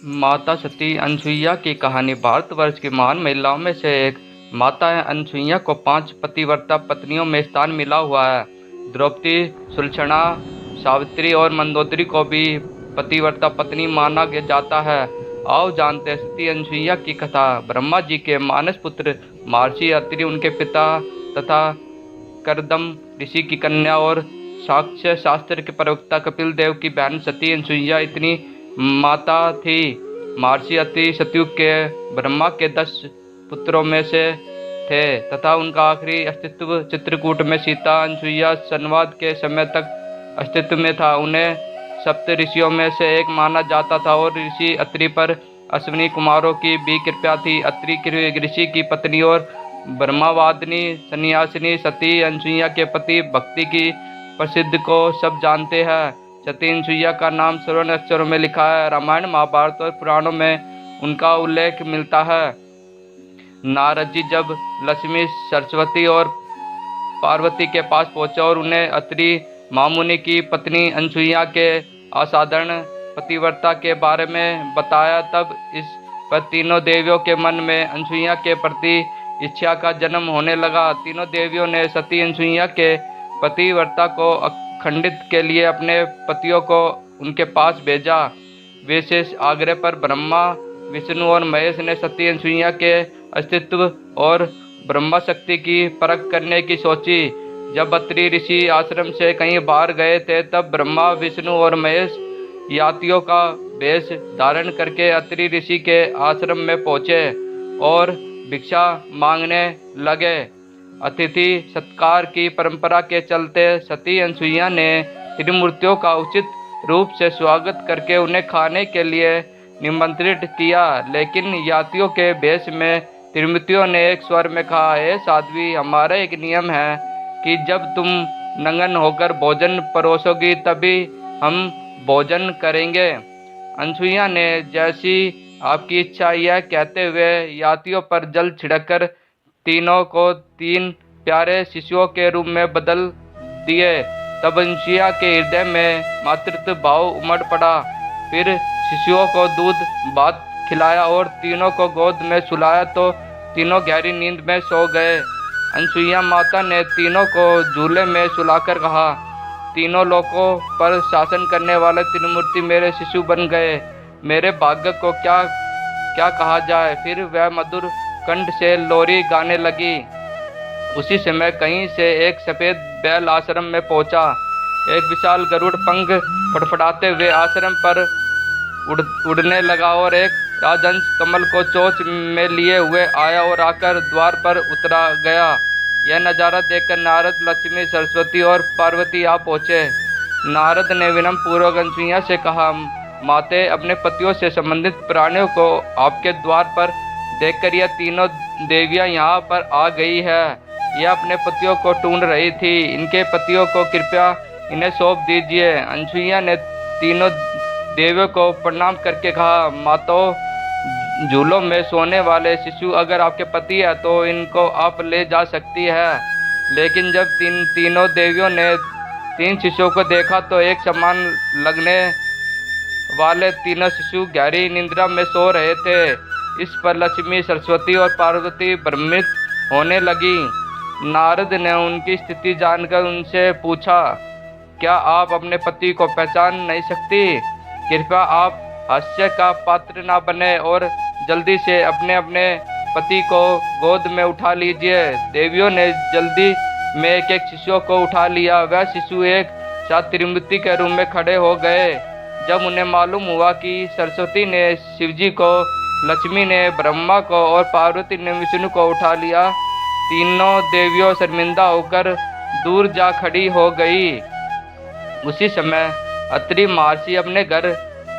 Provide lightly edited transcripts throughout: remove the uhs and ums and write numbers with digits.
माता सती अनसुईया की कहानी। भारतवर्ष की महान महिलाओं में से एक माता अनसुईया को 5 पतिव्रता पत्नियों में स्थान मिला हुआ है। द्रौपदी, सुलक्षणा, सावित्री और मंदोदरी को भी पतिव्रता पत्नी माना जाता है। आओ जानते हैं सती अनसुईया की कथा। ब्रह्मा जी के मानस पुत्र महर्षि अत्रि, उनके पिता तथा करदम ऋषि की कन्या और साक्ष्य शास्त्र के प्रवक्ता कपिल देव की बहन सती अनसुईया इतनी माता थी। महर्षि अत्रि सतयुग के ब्रह्मा के 10 पुत्रों में से थे तथा उनका आखिरी अस्तित्व चित्रकूट में सीता अनसुईया संवाद के समय तक अस्तित्व में था। उन्हें सप्त ऋषियों में से एक माना जाता था और ऋषि अत्रि पर अश्विनी कुमारों की भी कृपा थी। अत्रि ऋषि की पत्नी और ब्रह्मावादिनी सन्यासिनी सती अनसुईया के पति भक्ति की प्रसिद्ध को सब जानते हैं। सती अनसुईया का नाम स्वर्ण अक्षरों में लिखा है। रामायण, महाभारत और पुराणों में उनका उल्लेख मिलता है। नारद जी जब लक्ष्मी, सरस्वती और पार्वती के पास पहुंचे और उन्हें अत्रि महामुनि की पत्नी अनसुईया के असाधारण पतिव्रता के बारे में बताया, तब इस पर तीनों देवियों के मन में अनसुईया के प्रति इच्छा का जन्म होने लगा। तीनों देवियों ने सती अनसुईया के पतिव्रता को अखंडित के लिए अपने पतियों को उनके पास भेजा। विशेष आग्रह पर ब्रह्मा, विष्णु और महेश ने सती अनसुईया के अस्तित्व और ब्रह्मा शक्ति की परख करने की सोची। जब अत्रि ऋषि आश्रम से कहीं बाहर गए थे, तब ब्रह्मा, विष्णु और महेश यातियों का वेश धारण करके अत्रि ऋषि के आश्रम में पहुंचे और भिक्षा मांगने लगे। अतिथि सत्कार की परंपरा के चलते सती अनसुईया ने त्रिमूर्तियों का उचित रूप से स्वागत करके उन्हें खाने के लिए निमंत्रित किया, लेकिन यातियों के भेष में त्रिमूर्तियों ने एक स्वर में कहा, हे साध्वी, हमारा एक नियम है कि जब तुम नंगन होकर भोजन परोसोगी तभी हम भोजन करेंगे। अनसुईया ने जैसी आपकी इच्छा, यह कहते हुए यातियों पर जल छिड़ककर तीनों को 3 प्यारे शिशुओं के रूप में बदल दिए। तब अनसुईया के हृदय में मातृत्व भाव उमड़ पड़ा। फिर शिशुओं को दूध भात खिलाया और तीनों को गोद में सुलाया तो तीनों गहरी नींद में सो गए। अनसुईया माता ने तीनों को झूले में सुलाकर कहा, तीनों लोकों पर शासन करने वाले त्रिमूर्ति मेरे शिशु बन गए। मेरे भाग्य को क्या क्या कहा जाए। फिर वह मधुर कंठ से लोरी गाने लगी। उसी समय कहीं से एक सफेद बैल आश्रम में पहुंचा। एक विशाल गरुड़ पंख फड़फड़ाते हुए आश्रम पर उड़ने लगा और एक राजहंस कमल को चोंच में लिए हुए आया और आकर द्वार पर उतरा गया। यह नज़ारा देखकर नारद, लक्ष्मी, सरस्वती और पार्वती आ पहुँचे। नारद ने विनम्र पूर्वक अनसुईया से कहा, माते, अपने पतियों से संबंधित प्राणियों को आपके द्वार पर देखकर यह तीनों देवियां यहाँ पर आ गई है। यह अपने पतियों को ढूंढ रही थी। इनके पतियों को कृपया इन्हें सौंप दीजिए। अनसुईया ने तीनों देवियों को प्रणाम करके कहा, माताओं, झूलों में सोने वाले शिशु अगर आपके पति है तो इनको आप ले जा सकती है। लेकिन जब तीनों देवियों ने 3 शिशुओं को देखा तो एक समान लगने वाले तीनों शिशु गहरी निद्रा में सो रहे थे। इस पर लक्ष्मी, सरस्वती और पार्वती भ्रमित होने लगी। नारद ने उनकी स्थिति जानकर उनसे पूछा, क्या आप अपने पति को पहचान नहीं सकती? कृपया आप हास्य का पात्र न बने और जल्दी से अपने अपने पति को गोद में उठा लीजिए। देवियों ने जल्दी में एक शिशु को उठा लिया। वह शिशु एक साथ त्रिमूर्ति के रूप में खड़े हो गए। जब उन्हें मालूम हुआ कि सरस्वती ने शिवजी को, लक्ष्मी ने ब्रह्मा को और पार्वती ने विष्णु को उठा लिया, तीनों देवियों शर्मिंदा होकर दूर जा खड़ी हो गई। उसी समय अत्रि महर्षि अपने घर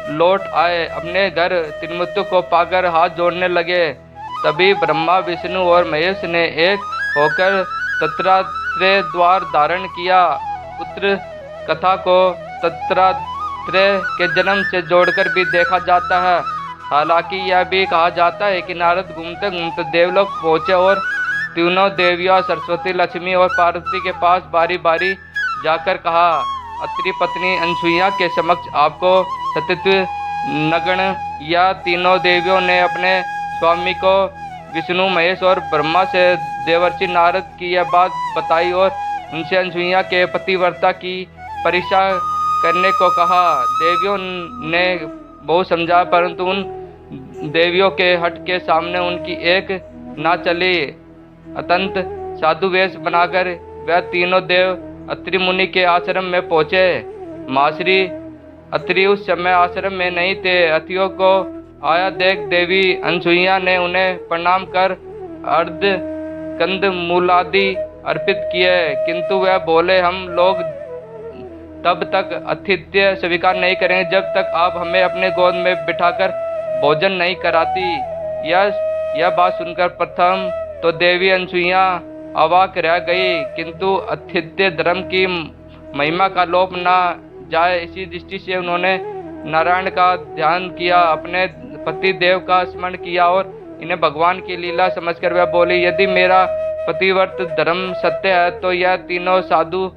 लौट आए। अपने घर त्रिमूर्तियों को पाकर हाथ जोड़ने लगे। तभी ब्रह्मा, विष्णु और महेश ने एक होकर दत्तात्रेय द्वार धारण किया। पुत्र कथा को दत्तात्रेय के जन्म से जोड़कर भी देखा जाता है। हालांकि यह भी कहा जाता है कि नारद घूमते घूमते देवलोक पहुँचे और तीनों देवियां सरस्वती, लक्ष्मी और पार्वती के पास बारी बारी जाकर कहा, अत्रि पत्नी अनसुईया के समक्ष आपको सतीत्व नगण या तीनों देवियों ने अपने स्वामी को विष्णु महेश और ब्रह्मा से देवर्षि नारद की यह बात बताई और उनसे अनसुईया के पतिव्रता की परीक्षा करने को कहा। देवियों ने बहुत समझा, परंतु उन देवियों के हट के सामने उनकी एक ना चली। अत्यंत साधु वेश बनाकर वह तीनों देव अत्रि मुनि के आश्रम में पहुंचे। माश्री अत्रि उस समय आश्रम में नहीं थे। अतिथियों को आया देख देवी अनसुईया ने उन्हें प्रणाम कर अर्ध कंद मूलादि अर्पित किए, किंतु वह बोले, हम लोग तब तक आतिथ्य स्वीकार नहीं करेंगे जब तक आप हमें अपने गोद में बिठाकर भोजन नहीं कराती। यह बात सुनकर प्रथम तो देवी अनसुईया अवाक रह गई, किंतु आतिथ्य धर्म की महिमा का लोप न जाए इसी दृष्टि से उन्होंने नारायण का ध्यान किया, अपने पति देव का स्मरण किया और इन्हें भगवान की लीला समझकर वह बोली, यदि मेरा पतिव्रत धर्म सत्य है तो यह तीनों साधु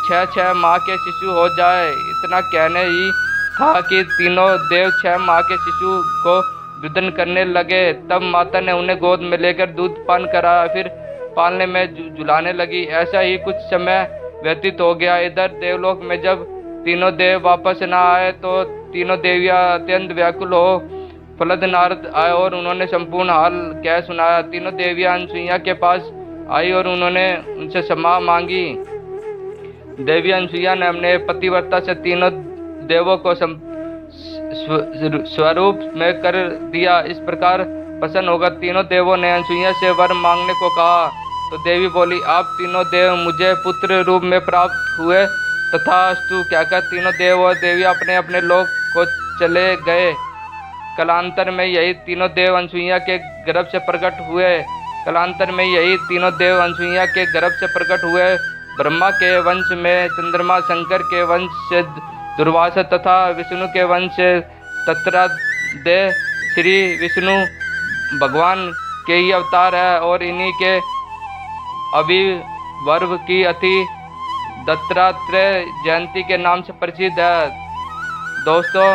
6 माह के शिशु हो जाए। इतना कहने ही था कि तीनों देव 6 माह के शिशु को दुधन करने लगे। तब माता ने उन्हें गोद में लेकर दूध पान कराया, फिर पालने में झुलाने लगी। ऐसा ही कुछ समय व्यतीत हो गया। इधर देवलोक में जब तीनों देव वापस न आए तो तीनों देवियां अत्यंत व्याकुल हो फलद नारद आए और उन्होंने संपूर्ण हाल कह सुनाया। तीनों देवियां अनसुईया के पास आई और उन्होंने उनसे क्षमा मांगी। देवी अनसुईया ने अपने पतिव्रता से तीनों देवों को स्वरूप में कर दिया। इस प्रकार प्रसन्न होकर तीनों देवों ने अनसुईया से वर मांगने को कहा, तो देवी बोली, आप तीनों देव मुझे पुत्र रूप में प्राप्त हुए। तथास्तु कहकर तीनों देव और देवियां अपने अपने लोक को चले गए। कालांतर में यही तीनों देव अनसुईया के गर्भ से प्रकट हुए। ब्रह्मा के वंश में चंद्रमा, शंकर के वंश से दुर्वासा तथा विष्णु के वंश से दत्तात्रेय श्री विष्णु भगवान के ही अवतार है और इन्हीं के अभिवर्भ की अति दत्तात्रेय जयंती के नाम से प्रसिद्ध है। दोस्तों,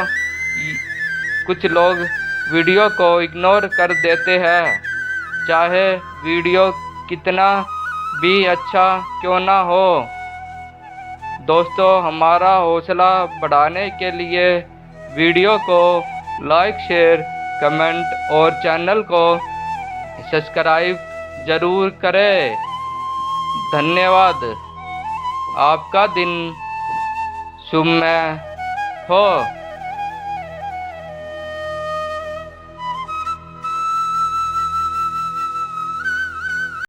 कुछ लोग वीडियो को इग्नोर कर देते हैं, चाहे वीडियो कितना भी अच्छा क्यों ना हो। दोस्तों, हमारा हौसला बढ़ाने के लिए वीडियो को लाइक, शेयर, कमेंट और चैनल को सब्सक्राइब जरूर करें। धन्यवाद। आपका दिन शुभमय हो।